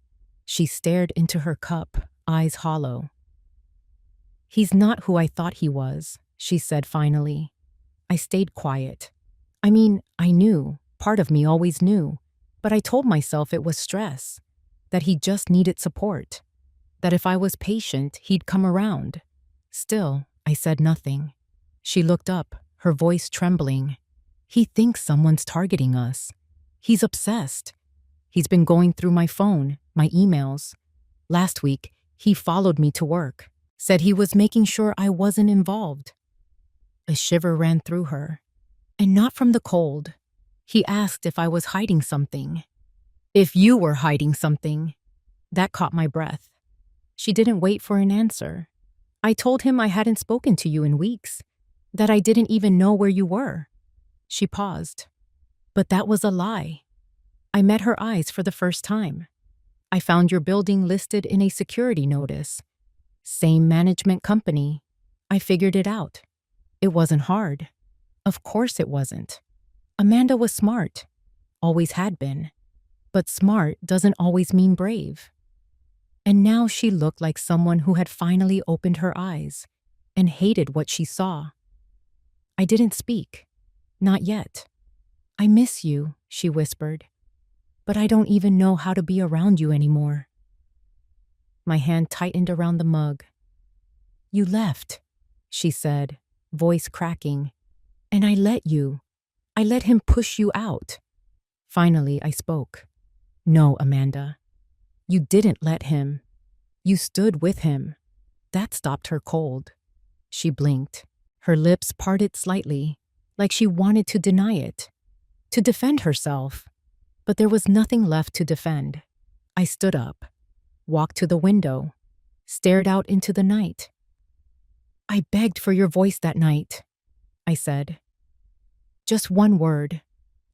She stared into her cup, eyes hollow. "He's not who I thought he was," she said finally. I stayed quiet. I mean, I knew, part of me always knew, but I told myself it was stress, that he just needed support, that if I was patient, he'd come around. Still, I said nothing. She looked up, her voice trembling. "He thinks someone's targeting us. He's obsessed. He's been going through my phone, my emails. Last week, he followed me to work, said he was making sure I wasn't involved." A shiver ran through her. And not from the cold. He asked if I was hiding something. "If you were hiding something." That caught my breath. She didn't wait for an answer. I told him I hadn't spoken to you in weeks, that I didn't even know where you were. She paused. But that was a lie. I met her eyes for the first time. I found your building listed in a security notice. Same management company. I figured it out. It wasn't hard. Of course it wasn't. Amanda was smart. Always had been. But smart doesn't always mean brave. And now she looked like someone who had finally opened her eyes and hated what she saw. I didn't speak. Not yet. "I miss you," she whispered. "But I don't even know how to be around you anymore." My hand tightened around the mug. "You left," she said, voice cracking. "And I let you. I let him push you out." Finally, I spoke. "No, Amanda. You didn't let him. You stood with him." That stopped her cold. She blinked. Her lips parted slightly, like she wanted to deny it, to defend herself. But there was nothing left to defend. I stood up, walked to the window, stared out into the night. "I begged for your voice that night," I said. "Just one word.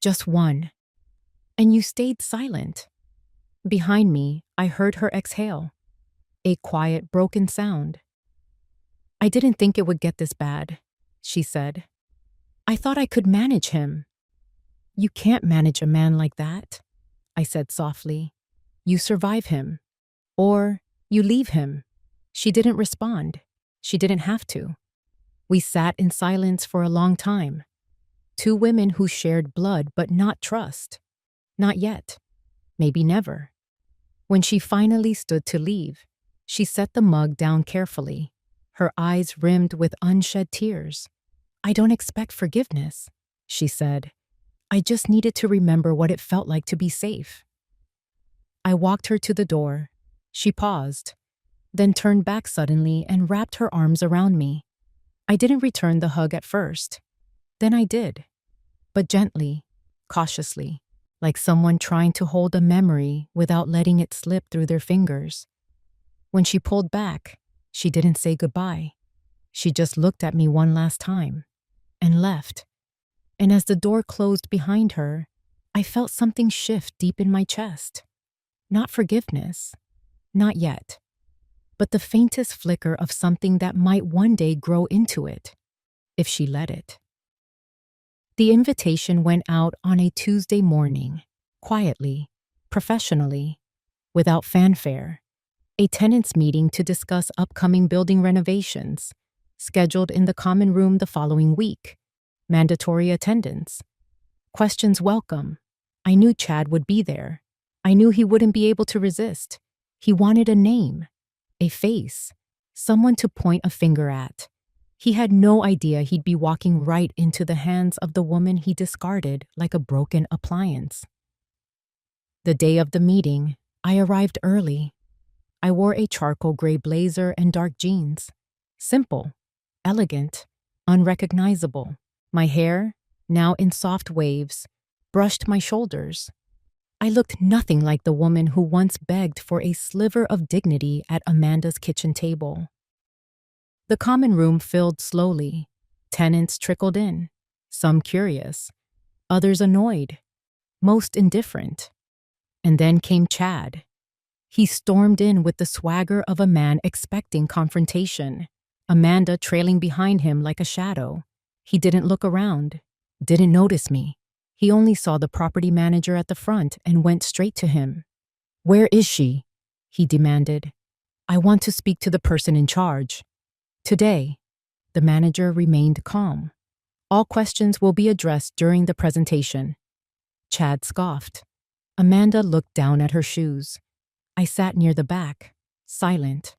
Just one. And you stayed silent." Behind me, I heard her exhale, a quiet, broken sound. "I didn't think it would get this bad," she said. "I thought I could manage him." "You can't manage a man like that," I said softly. "You survive him. Or you leave him." She didn't respond. She didn't have to. We sat in silence for a long time. Two women who shared blood but not trust. Not yet. Maybe never. When she finally stood to leave, she set the mug down carefully, her eyes rimmed with unshed tears. "I don't expect forgiveness," she said. "I just needed to remember what it felt like to be safe." I walked her to the door. She paused, then turned back suddenly and wrapped her arms around me. I didn't return the hug at first. Then I did, but gently, cautiously, like someone trying to hold a memory without letting it slip through their fingers. When she pulled back, she didn't say goodbye. She just looked at me one last time and left. And as the door closed behind her, I felt something shift deep in my chest. Not forgiveness, not yet, but the faintest flicker of something that might one day grow into it, if she let it. The invitation went out on a Tuesday morning, quietly, professionally, without fanfare. A tenants' meeting to discuss upcoming building renovations, scheduled in the common room the following week. Mandatory attendance. Questions welcome. I knew Chad would be there. I knew he wouldn't be able to resist. He wanted a name, a face, someone to point a finger at. He had no idea he'd be walking right into the hands of the woman he discarded like a broken appliance. The day of the meeting, I arrived early. I wore a charcoal gray blazer and dark jeans. Simple, elegant, unrecognizable. My hair, now in soft waves, brushed my shoulders. I looked nothing like the woman who once begged for a sliver of dignity at Amanda's kitchen table. The common room filled slowly. Tenants trickled in, some curious, others annoyed, most indifferent. And then came Chad. He stormed in with the swagger of a man expecting confrontation, Amanda trailing behind him like a shadow. He didn't look around, didn't notice me. He only saw the property manager at the front and went straight to him. "Where is she?" he demanded. "I want to speak to the person in charge." "Today." The manager remained calm. "All questions will be addressed during the presentation." Chad scoffed. Amanda looked down at her shoes. I sat near the back, silent.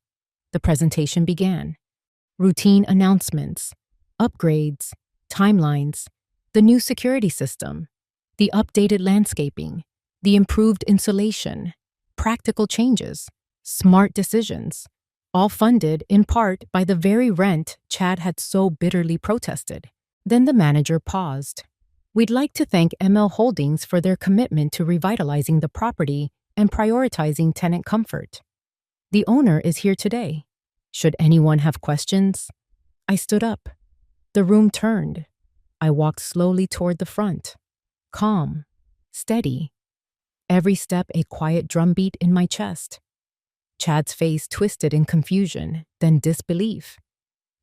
The presentation began. Routine announcements, upgrades, timelines, the new security system, the updated landscaping, the improved insulation, practical changes, smart decisions, all funded in part by the very rent Chad had so bitterly protested. Then the manager paused. "We'd like to thank ML Holdings for their commitment to revitalizing the property and prioritizing tenant comfort. The owner is here today. Should anyone have questions?" I stood up. The room turned. I walked slowly toward the front. Calm, steady. Every step a quiet drumbeat in my chest. Chad's face twisted in confusion, then disbelief.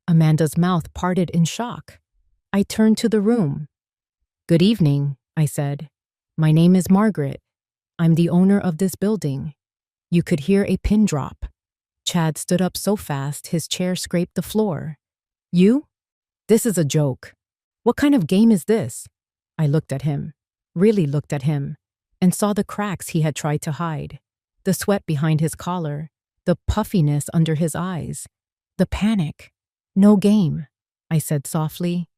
Amanda's mouth parted in shock. I turned to the room. "Good evening," I said. "My name is Margaret. I'm the owner of this building." You could hear a pin drop. Chad stood up so fast his chair scraped the floor. "You? This is a joke. What kind of game is this?" I looked at him, really looked at him, and saw the cracks he had tried to hide. The sweat behind his collar, the puffiness under his eyes, the panic. "No game," I said softly.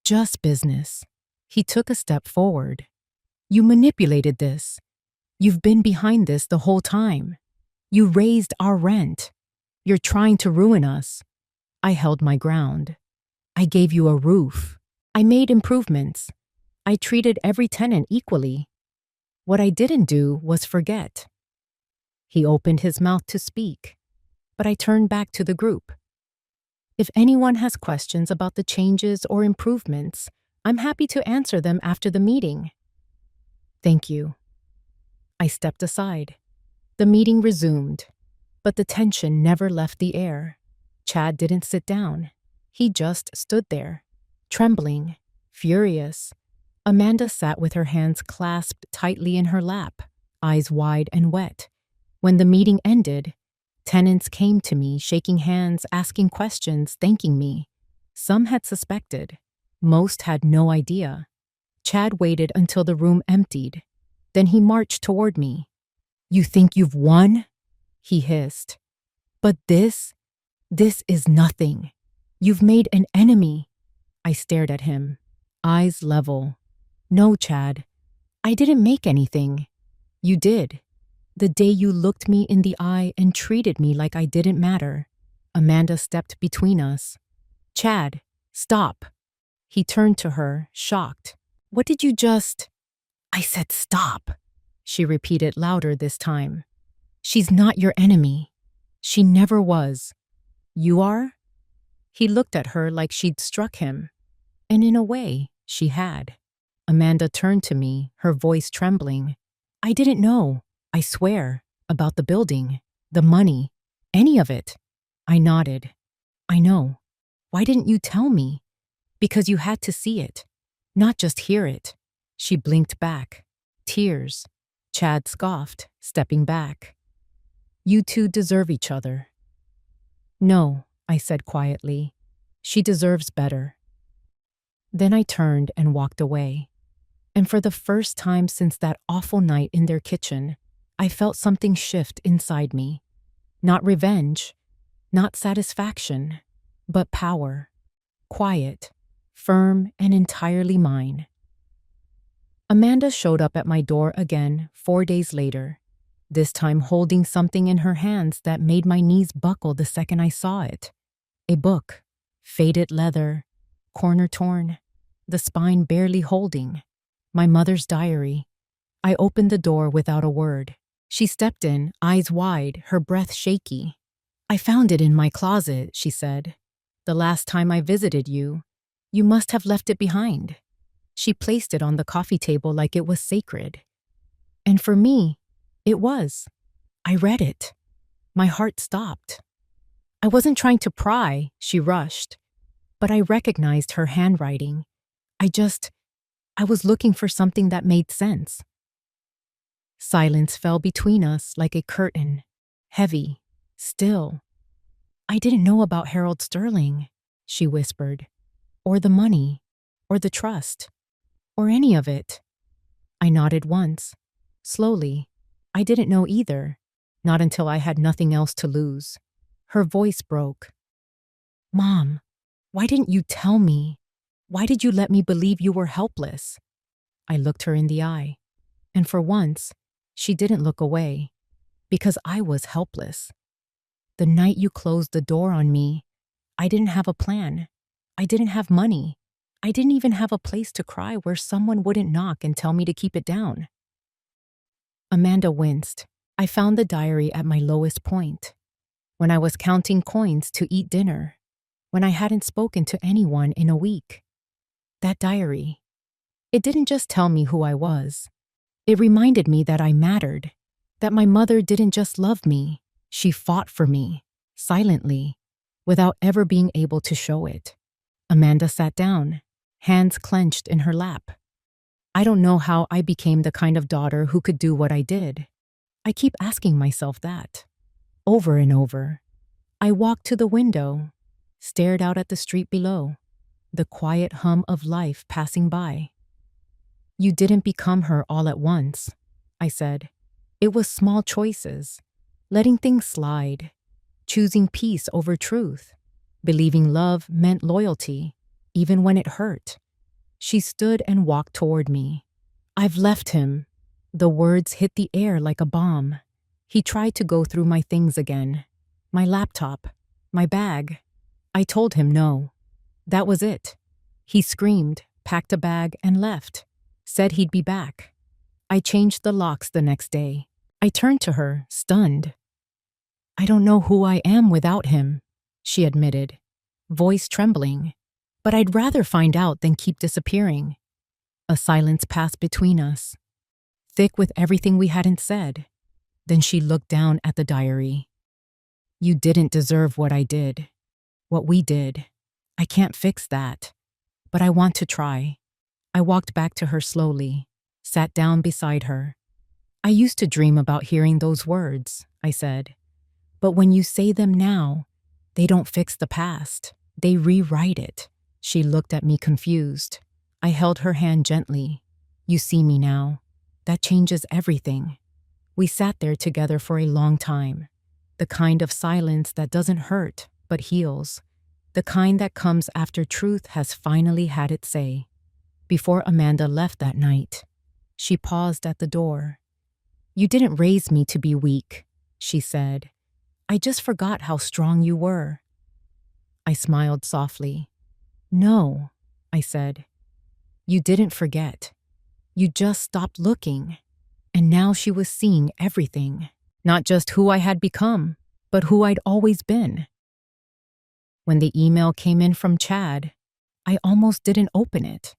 "Just business." He took a step forward. "You manipulated this. You've been behind this the whole time. You raised our rent. You're trying to ruin us." I held my ground. "I gave you a roof. I made improvements. I treated every tenant equally. What I didn't do was forget." He opened his mouth to speak, but I turned back to the group. "If anyone has questions about the changes or improvements, I'm happy to answer them after the meeting." "Thank you." I stepped aside. The meeting resumed, but the tension never left the air. Chad didn't sit down. He just stood there, trembling, furious. Amanda sat with her hands clasped tightly in her lap, eyes wide and wet. When the meeting ended, tenants came to me, shaking hands, asking questions, thanking me. Some had suspected. Most had no idea. Chad waited until the room emptied. Then he marched toward me. "You think you've won?" he hissed. "But this is nothing. You've made an enemy." I stared at him, eyes level. "No, Chad, I didn't make anything. You did. The day you looked me in the eye and treated me like I didn't matter." Amanda stepped between us. "Chad, stop." He turned to her, shocked. "What did you just—" "I said stop," she repeated louder this time. "She's not your enemy. She never was. You are?" He looked at her like she'd struck him. And in a way, she had. Amanda turned to me, her voice trembling. "I didn't know, I swear, about the building, the money, any of it." I nodded. "I know. Why didn't you tell me?" "Because you had to see it, not just hear it." She blinked back. Tears. Chad scoffed, stepping back. "You two deserve each other." "No," I said quietly. "She deserves better." Then I turned and walked away. And for the first time since that awful night in their kitchen, I felt something shift inside me. Not revenge, not satisfaction, but power. Quiet, firm, and entirely mine. Amanda showed up at my door again 4 days later, this time holding something in her hands that made my knees buckle the second I saw it. A book, faded leather, corner torn, the spine barely holding. My mother's diary. I opened the door without a word. She stepped in, eyes wide, her breath shaky. "I found it in my closet," she said. "The last time I visited you, you must have left it behind." She placed it on the coffee table like it was sacred. And for me, it was. I read it. My heart stopped. I wasn't trying to pry, she rushed, but I recognized her handwriting. I was looking for something that made sense. Silence fell between us like a curtain, heavy, still. "I didn't know about Harold Sterling," she whispered, "or the money, or the trust, or any of it." I nodded once. Slowly. I didn't know either, not until I had nothing else to lose. Her voice broke. "Mom, why didn't you tell me? Why did you let me believe you were helpless?" I looked her in the eye, and for once, she didn't look away, because I was helpless. "The night you closed the door on me, I didn't have a plan. I didn't have money. I didn't even have a place to cry where someone wouldn't knock and tell me to keep it down." Amanda winced. I found the diary at my lowest point, when I was counting coins to eat dinner, when I hadn't spoken to anyone in a week. That diary, it didn't just tell me who I was. It reminded me that I mattered, that my mother didn't just love me, she fought for me, silently, without ever being able to show it. Amanda sat down, hands clenched in her lap. I don't know how I became the kind of daughter who could do what I did. I keep asking myself that, over and over. I walked to the window, stared out at the street below, the quiet hum of life passing by. "You didn't become her all at once," I said. "It was small choices, letting things slide, choosing peace over truth, believing love meant loyalty, even when it hurt." She stood and walked toward me. "I've left him." The words hit the air like a bomb. He tried to go through my things again. My laptop, my bag. I told him no. That was it. He screamed, packed a bag, and left. Said he'd be back. I changed the locks the next day. I turned to her, stunned. "I don't know who I am without him," she admitted, voice trembling. "But I'd rather find out than keep disappearing." A silence passed between us, thick with everything we hadn't said. Then she looked down at the diary. You didn't deserve what I did. What we did. I can't fix that. But I want to try. I walked back to her slowly, sat down beside her. I used to dream about hearing those words, I said. But when you say them now, they don't fix the past. They rewrite it. She looked at me confused. I held her hand gently. You see me now. That changes everything. We sat there together for a long time. The kind of silence that doesn't hurt, but heals. The kind that comes after truth has finally had its say. Before Amanda left that night, she paused at the door. You didn't raise me to be weak, she said. I just forgot how strong you were. I smiled softly. No, I said. You didn't forget. You just stopped looking. And now she was seeing everything. Not just who I had become, but who I'd always been. When the email came in from Chad, I almost didn't open it.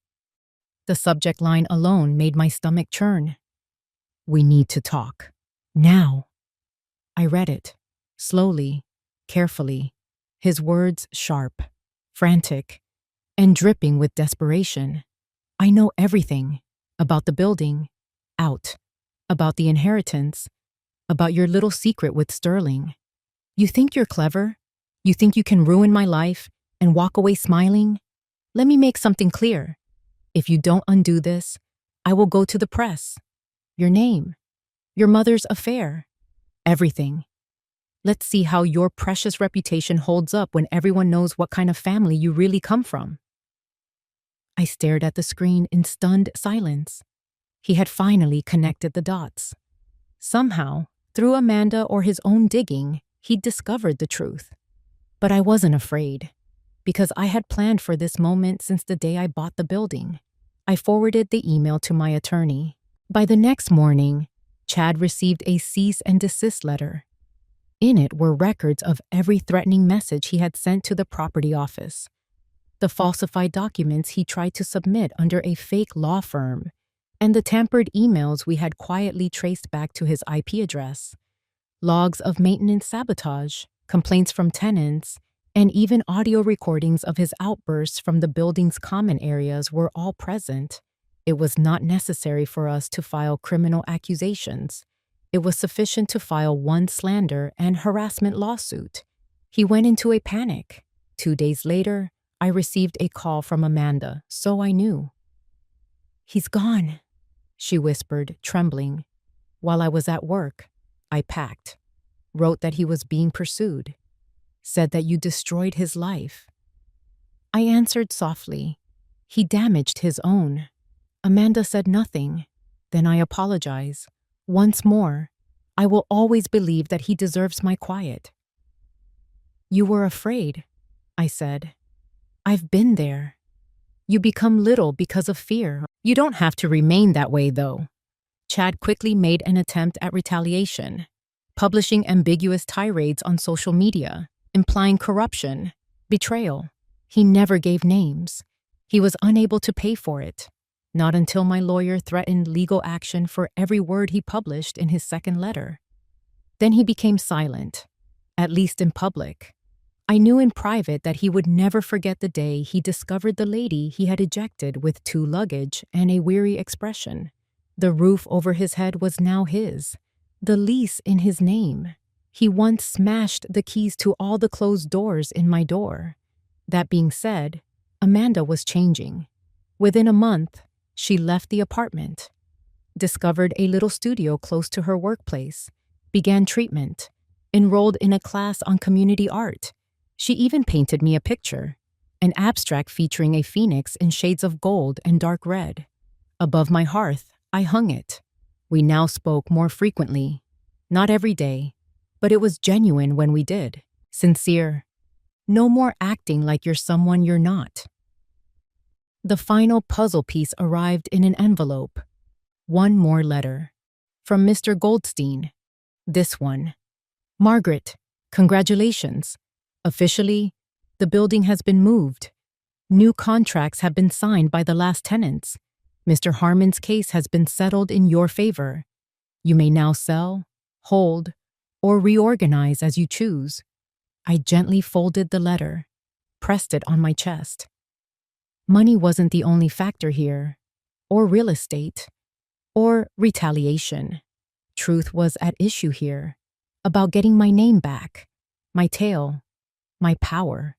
The subject line alone made my stomach churn. We need to talk. Now. I read it, slowly, carefully, his words sharp, frantic, and dripping with desperation. I know everything about the building, out, about the inheritance, about your little secret with Sterling. You think you're clever? You think you can ruin my life and walk away smiling? Let me make something clear. If you don't undo this, I will go to the press. Your name, your mother's affair, everything. Let's see how your precious reputation holds up when everyone knows what kind of family you really come from. I stared at the screen in stunned silence. He had finally connected the dots. Somehow, through Amanda or his own digging, he'd discovered the truth. But I wasn't afraid, because I had planned for this moment since the day I bought the building. I forwarded the email to my attorney. By the next morning, Chad received a cease and desist letter. In it were records of every threatening message he had sent to the property office, the falsified documents he tried to submit under a fake law firm, and the tampered emails we had quietly traced back to his IP address. Logs of maintenance sabotage, complaints from tenants, and even audio recordings of his outbursts from the building's common areas were all present. It was not necessary for us to file criminal accusations. It was sufficient to file one slander and harassment lawsuit. He went into a panic. 2 days later, I received a call from Amanda, so I knew. He's gone, she whispered, trembling. While I was at work, I packed, wrote that he was being pursued, said that you destroyed his life. I answered softly. He damaged his own. Amanda said nothing. Then I apologize. Once more, I will always believe that he deserves my quiet. You were afraid, I said. I've been there. You become little because of fear. You don't have to remain that way, though. Chad quickly made an attempt at retaliation, publishing ambiguous tirades on social media, implying corruption, betrayal. He never gave names. He was unable to pay for it. Not until my lawyer threatened legal action for every word he published in his second letter. Then he became silent, at least in public. I knew in private that he would never forget the day he discovered the lady he had ejected with 2 luggage and a weary expression. The roof over his head was now his, the lease in his name. He once smashed the keys to all the closed doors in my door. That being said, Amanda was changing. Within a month, she left the apartment, discovered a little studio close to her workplace, began treatment, enrolled in a class on community art. She even painted me a picture, an abstract featuring a phoenix in shades of gold and dark red. Above my hearth, I hung it. We now spoke more frequently. Not every day, but it was genuine when we did. Sincere. No more acting like you're someone you're not. The final puzzle piece arrived in an envelope. One more letter. From Mr. Goldstein. This one. Margaret, congratulations. Officially, the building has been moved. New contracts have been signed by the last tenants. Mr. Harmon's case has been settled in your favor. You may now sell hold, or reorganize as you choose. I gently folded the letter, pressed it on my chest. Money wasn't the only factor here, or real estate, or retaliation. Truth was at issue here, about getting my name back, my tail, my power.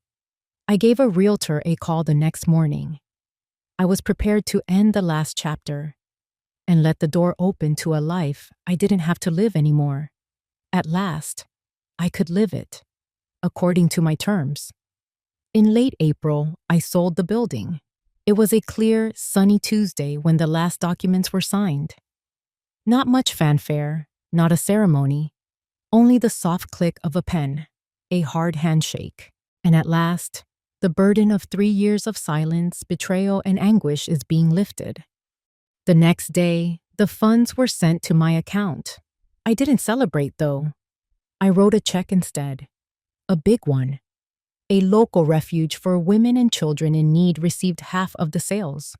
I gave a realtor a call the next morning. I was prepared to end the last chapter and let the door open to a life I didn't have to live anymore. At last, I could live it, according to my terms. In late April, I sold the building. It was a clear, sunny Tuesday when the last documents were signed. Not much fanfare, not a ceremony, only the soft click of a pen, a hard handshake. And at last, the burden of 3 years of silence, betrayal, and anguish is being lifted. The next day, the funds were sent to my account. I didn't celebrate, though. I wrote a check instead. A big one. A local refuge for women and children in need received half of the sales.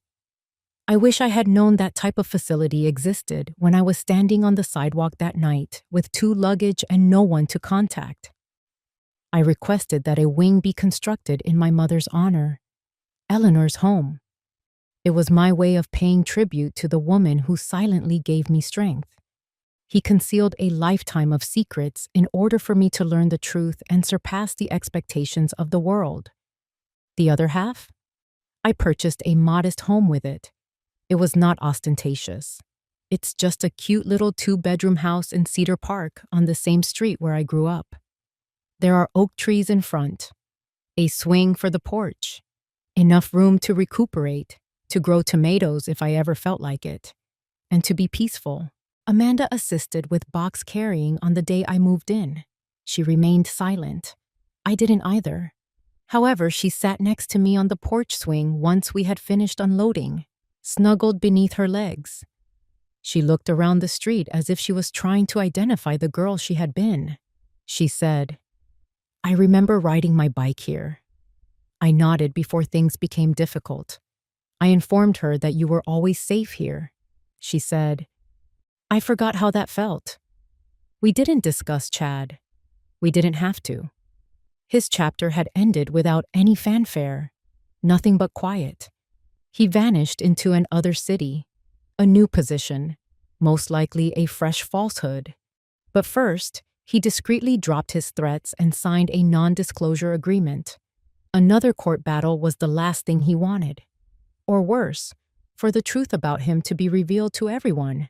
I wish I had known that type of facility existed when I was standing on the sidewalk that night with 2 luggage and no one to contact. I requested that a wing be constructed in my mother's honor, Eleanor's home. It was my way of paying tribute to the woman who silently gave me strength. He concealed a lifetime of secrets in order for me to learn the truth and surpass the expectations of the world. The other half? I purchased a modest home with it. It was not ostentatious. It's just a cute little 2-bedroom house in Cedar Park on the same street where I grew up. There are oak trees in front, a swing for the porch, enough room to recuperate, to grow tomatoes if I ever felt like it, and to be peaceful. Amanda assisted with box carrying on the day I moved in. She remained silent. I didn't either. However, she sat next to me on the porch swing once we had finished unloading, snuggled beneath her legs. She looked around the street as if she was trying to identify the girl she had been. She said, "I remember riding my bike here." I nodded before things became difficult. I informed her that you were always safe here. She said, "I forgot how that felt." We didn't discuss Chad. We didn't have to. His chapter had ended without any fanfare, nothing but quiet. He vanished into an other city, a new position, most likely a fresh falsehood. But first, he discreetly dropped his threats and signed a non-disclosure agreement. Another court battle was the last thing he wanted. Or worse, for the truth about him to be revealed to everyone.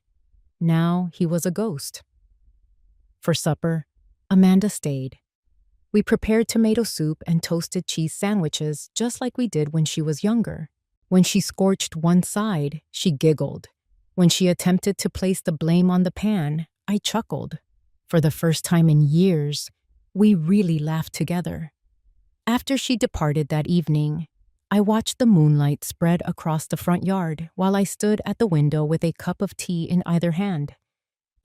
Now he was a ghost. For supper, Amanda stayed. We prepared tomato soup and toasted cheese sandwiches just like we did when she was younger. When she scorched one side, she giggled. When she attempted to place the blame on the pan, I chuckled. For the first time in years, we really laughed together. After she departed that evening, I watched the moonlight spread across the front yard while I stood at the window with a cup of tea in either hand.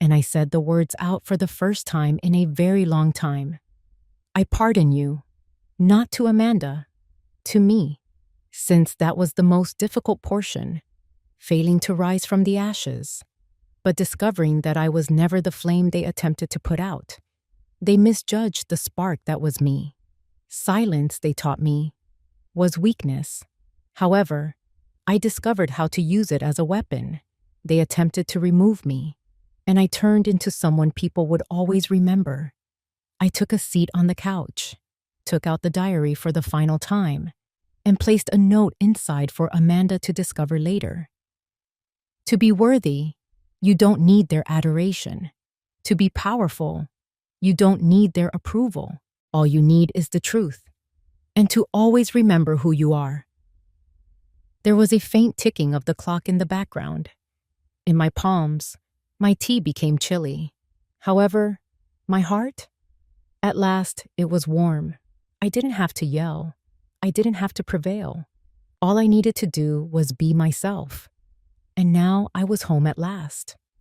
And I said the words out for the first time in a very long time. I pardon you, not to Amanda, to me, since that was the most difficult portion, failing to rise from the ashes, but discovering that I was never the flame they attempted to put out. They misjudged the spark that was me. Silence, they taught me, was weakness. However, I discovered how to use it as a weapon. They attempted to remove me, and I turned into someone people would always remember. I took a seat on the couch, took out the diary for the final time, and placed a note inside for Amanda to discover later. To be worthy, you don't need their adoration. To be powerful, you don't need their approval. All you need is the truth. And to always remember who you are. There was a faint ticking of the clock in the background. In my palms, my tea became chilly. However, my heart? At last, it was warm. I didn't have to yell. I didn't have to prevail. All I needed to do was be myself. And now I was home at last.